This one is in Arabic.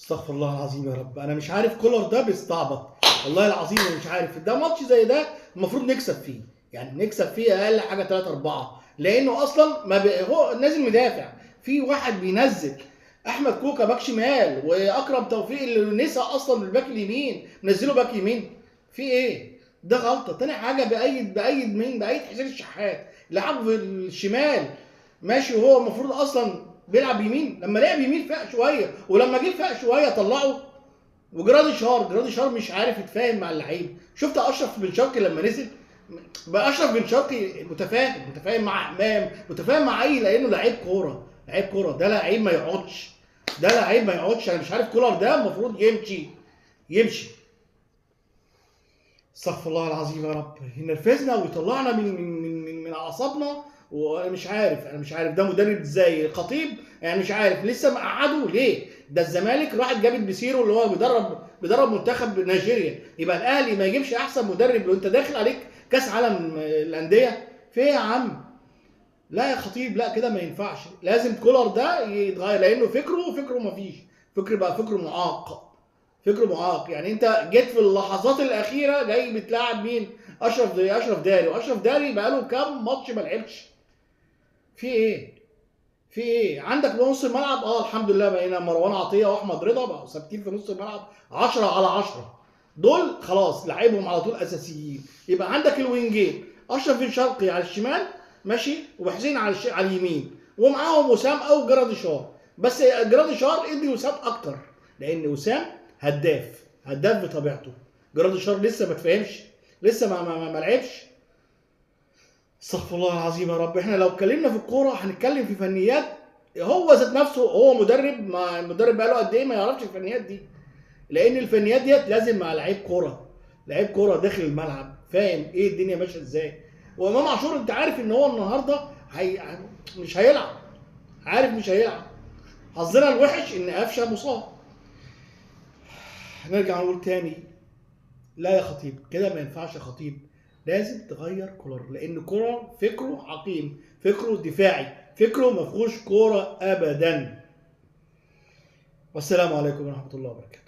استغفر الله العظيم يا رب. انا مش عارف كولر ده بيستعبط، والله العظيم انا مش عارف. ده ماتش زي ده المفروض نكسب فيه، يعني نكسب فيه اقل حاجه 3 4، لانه اصلا ما هو نازل مدافع، في واحد بينزل احمد كوكا باك شمال، واكرم توفيق اللي نسى اصلا الباك اليمين منزله باك يمين. في ايه؟ ده غلطه. تاني حاجه بايد مين؟ بايد حسين الشحات، لعب في الشمال ماشي، وهو المفروض اصلا بيلعب يمين. لما لعب يمين فاق شويه، ولما جه فاق شويه طلعه. جرادي شار مش عارف يتفاهم مع اللعيب. شفت اشرف بن شرقي لما نزل بقى؟ اشرف بن شرقي متفاهم مع امام، متفاهم مع اي، لانه لعيب كوره، لعيب كوره. ده لعيب ما يقعدش، ده لعيب ما يقعدش. انا مش عارف كولر ده المفروض يمشي. استغفر الله العظيم يا رب. ينرفزنا ويطلعنا من اعصابنا. وانا مش عارف ده مدرب ازاي؟ الخطيب يعني مش عارف لسه مقعده ليه. ده الزمالك راحت جابت بيسيرو اللي هو بيدرب منتخب نيجيريا. يبقى الاهلي ما يجيبش احسن مدرب لو انت داخل عليك كاس عالم الانديه؟ في ايه يا عم؟ لا يا خطيب، لا كده ما ينفعش. لازم كولر ده يتغير، لانه فكره ما فيش. فكر معاق، فكره معاق. يعني انت جيت في اللحظات الاخيره جاي بتلاعب مين؟ اشرف داري، واشرف داري بقاله كام ماتش ما لعبش. في ايه؟ في ايه؟ عندك نص الملعب الحمد لله بقينا مروان عطيه واحمد رضا بقوا ثابتين في نص الملعب 10 على 10. دول خلاص لعيبهم على طول اساسيين. يبقى عندك الوينجين اشرف بن شرقي على الشمال ماشي، وحسين على اليمين، ومعاهم وسام او جراديشار. بس جراديشار ادي وسام اكتر، لان وسام هداف بطبيعته. جراديشار لسه ما تفهمش، لسه ما لعبش. استغفر الله العظيم يا رب. احنا لو اتكلمنا في الكوره هنتكلم في فنيات. هو ذات نفسه هو مدرب، ما المدرب بقاله قد ايه ما يعرفش الفنيات دي؟ لان الفنيات ديت لازم مع لعيب كوره، لعيب كوره داخل الملعب فاهم ايه الدنيا ماشيه ازاي. وامام عاشور انت عارف ان هو النهارده مش هيلعب، عارف مش هيلعب. حظنا الوحش ان قفشه مصاب. نرجع نقول تاني، لا يا خطيب كده ما ينفعش يا خطيب. لازم تغير كولر، لان كولر فكره عقيم، فكره دفاعي، فكره ما فيهوش كوره ابدا. والسلام عليكم ورحمه الله وبركاته.